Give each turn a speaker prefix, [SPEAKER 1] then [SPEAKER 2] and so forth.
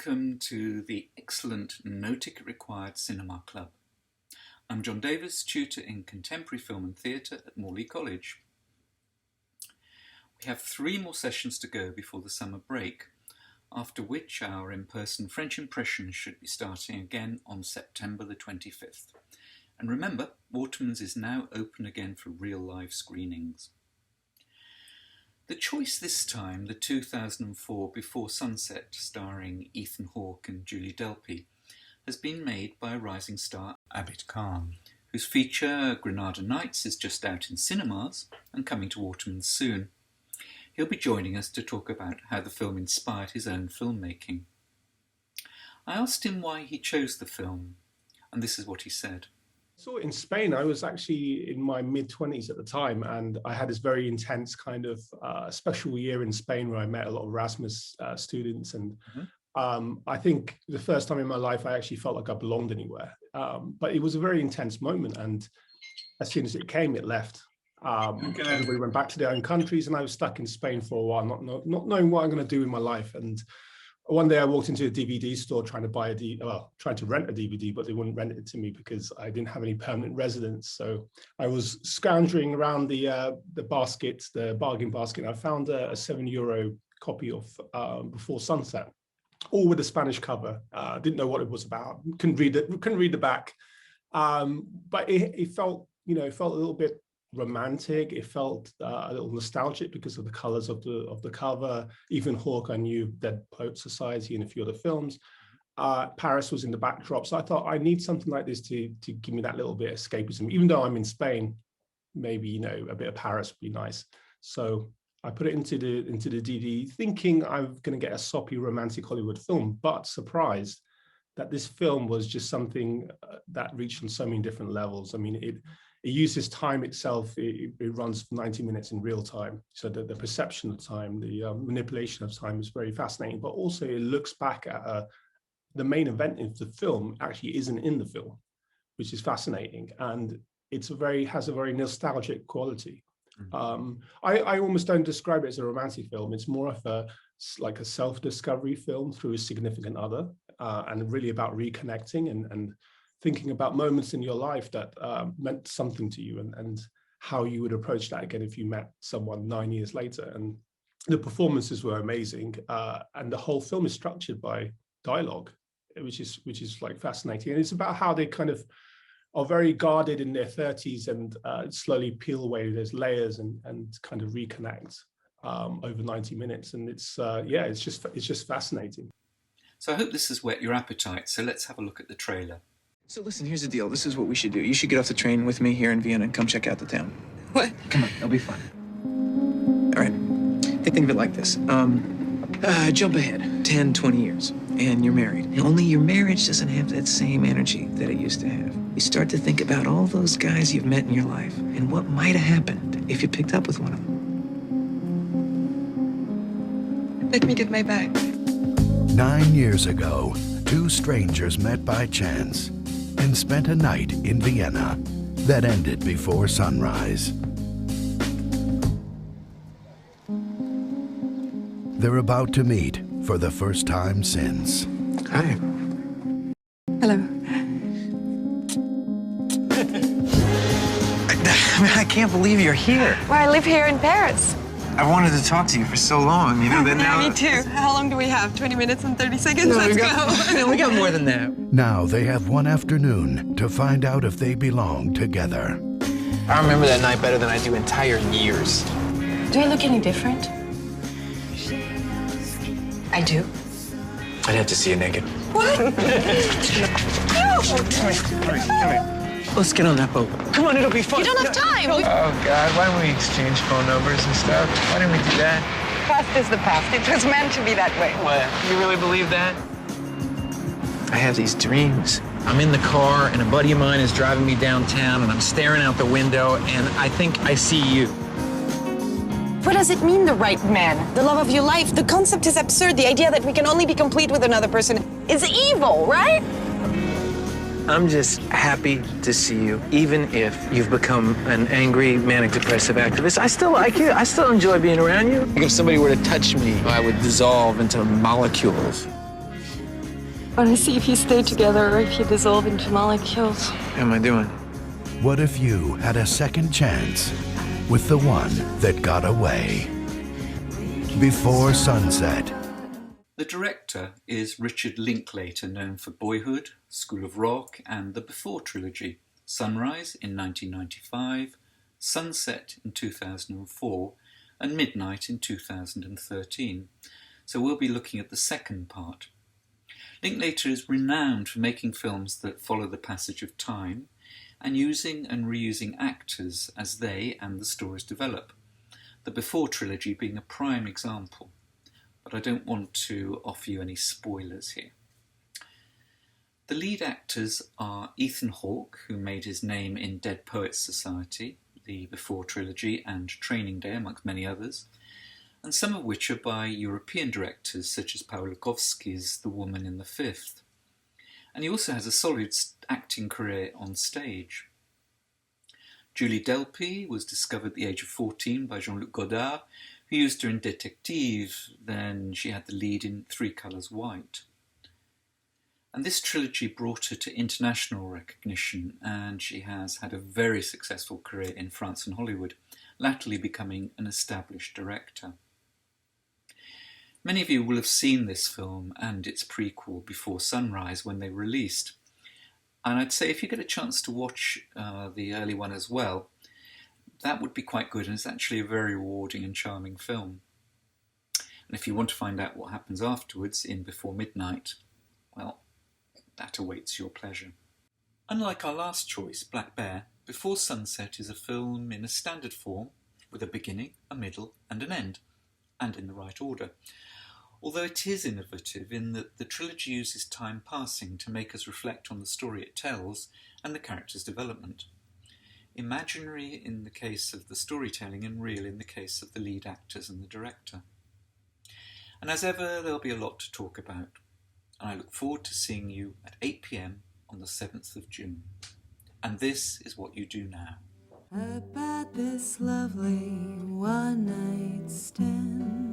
[SPEAKER 1] Welcome to the excellent No Ticket Required Cinema Club. I'm John Davis, tutor in Contemporary Film and Theatre at Morley College. We have 3 more sessions to go before the summer break, after which our in-person French impressions should be starting again on September the 25th. And remember, Waterman's is now open again for real live screenings. The choice this time, the 2004 Before Sunset, starring Ethan Hawke and Julie Delpy, has been made by a rising star, Abid, whose feature, Granada Nights, is just out in cinemas and coming to Waterman's soon. He'll be joining us to talk about how the film inspired his own filmmaking. I asked him why he chose the film, and this is what he said.
[SPEAKER 2] So in Spain, I was actually in my mid-20s at the time, and I had this very intense kind of special year in Spain where I met a lot of Erasmus students. And I think the first time in my life, I actually felt like I belonged anywhere. But it was a very intense moment. And as soon as it came, it left. Everybody went back to their own countries, and I was stuck in Spain for a while, not knowing what I'm going to do in my life. And one day I walked into a DVD store trying to rent a DVD, but they wouldn't rent it to me because I didn't have any permanent residence. So I was scoundering around the bargain basket. And I found a €7 copy of Before Sunset, all with a Spanish cover. Didn't know what it was about. Couldn't read the back. But it felt, a little bit romantic. It felt a little nostalgic because of the colors of the cover. Even Hawke, I knew, Dead Poet Society and a few other films. Paris was in the backdrop, so I thought I need something like this to give me that little bit of escapism. Even though I'm in Spain, maybe a bit of Paris would be nice. So I put it into the DVD, thinking I'm going to get a soppy romantic Hollywood film, but surprised that this film was just something that reached on so many different levels. I mean, it uses time itself. It runs for 90 minutes in real time. So the perception of time, the manipulation of time is very fascinating, but also it looks back at the main event of the film actually isn't in the film, which is fascinating. And has a very nostalgic quality. I almost don't describe it as a romantic film. It's more of a self-discovery film through a significant other, and really about reconnecting and thinking about moments in your life that meant something to you, and how you would approach that again if you met someone 9 years later. And the performances were amazing, and the whole film is structured by dialogue, which is like fascinating. And it's about how they kind of are very guarded in their 30s and slowly peel away those layers and kind of reconnect over 90 minutes. And it's just fascinating.
[SPEAKER 1] So I hope this has whet your appetite. So let's have a look at the trailer.
[SPEAKER 3] So listen, here's the deal. This is what we should do. You should get off the train with me here in Vienna and come check out the town.
[SPEAKER 4] What?
[SPEAKER 3] Come on, it'll be fun. All right. Think of it like this. Jump ahead 10, 20 years, and you're married. And only your marriage doesn't have that same energy that it used to have. You start to think about all those guys you've met in your life and what might have happened if you picked up with one of them.
[SPEAKER 4] Let me get my bag.
[SPEAKER 5] 9 years ago, 2 strangers met by chance and spent a night in Vienna that ended before sunrise. They're about to meet for the first time since.
[SPEAKER 3] Hi.
[SPEAKER 4] Hello.
[SPEAKER 3] I can't believe you're here.
[SPEAKER 4] Well, I live here in Paris.
[SPEAKER 3] I wanted to talk to you for so long, that now...
[SPEAKER 4] Me too. How long do we have? 20 minutes and 30 seconds?
[SPEAKER 3] No,
[SPEAKER 4] Let's
[SPEAKER 3] we
[SPEAKER 4] go.
[SPEAKER 3] got more than that.
[SPEAKER 5] Now they have one afternoon to find out if they belong together.
[SPEAKER 3] I remember that night better than I do entire years.
[SPEAKER 4] Do I look any different? I do.
[SPEAKER 3] I'd have to see you naked.
[SPEAKER 4] What? No!
[SPEAKER 3] Come here. Let's get on that boat. Come on, it'll be fun.
[SPEAKER 4] You don't have time.
[SPEAKER 3] Oh, God, why don't we exchange phone numbers and stuff? Why didn't we do that?
[SPEAKER 4] Past is the past. It was meant to be that way.
[SPEAKER 3] What? You really believe that? I have these dreams. I'm in the car, and a buddy of mine is driving me downtown, and I'm staring out the window, and I think I see you.
[SPEAKER 4] What does it mean, the right man? The love of your life? The concept is absurd. The idea that we can only be complete with another person is evil, right?
[SPEAKER 3] I'm just happy to see you, even if you've become an angry, manic-depressive activist. I still like you. I still enjoy being around you. Like if somebody were to touch me, I would dissolve into molecules.
[SPEAKER 4] Want to see if you stay together or if you dissolve into molecules.
[SPEAKER 3] How am I doing?
[SPEAKER 5] What if you had a second chance with the one that got away? Before Sunset.
[SPEAKER 1] The director is Richard Linklater, known for Boyhood, School of Rock, and the Before trilogy, Sunrise in 1995, Sunset in 2004, and Midnight in 2013. So we'll be looking at the second part. Linklater is renowned for making films that follow the passage of time and using and reusing actors as they and the stories develop, the Before trilogy being a prime example. But I don't want to offer you any spoilers here. The lead actors are Ethan Hawke, who made his name in Dead Poets Society, the Before trilogy, and Training Day, amongst many others, and some of which are by European directors such as Paul Lukowski's The Woman in the Fifth. And he also has a solid acting career on stage. Julie Delpy was discovered at the age of 14 by Jean-Luc Godard, who used her in Detective. Then she had the lead in Three Colours White. And this trilogy brought her to international recognition, and she has had a very successful career in France and Hollywood, latterly becoming an established director. Many of you will have seen this film and its prequel, Before Sunrise, when they released. And I'd say if you get a chance to watch the early one as well, that would be quite good, and it's actually a very rewarding and charming film. And if you want to find out what happens afterwards in Before Midnight, well, that awaits your pleasure. Unlike our last choice, Black Bear, Before Sunset is a film in a standard form, with a beginning, a middle, and an end, and in the right order. Although it is innovative in that the trilogy uses time passing to make us reflect on the story it tells and the character's development. Imaginary in the case of the storytelling and real in the case of the lead actors and the director. And as ever, there'll be a lot to talk about. And I look forward to seeing you at 8 p.m. on the 7th of June. And this is what you do now.
[SPEAKER 6] About this lovely one-night stand.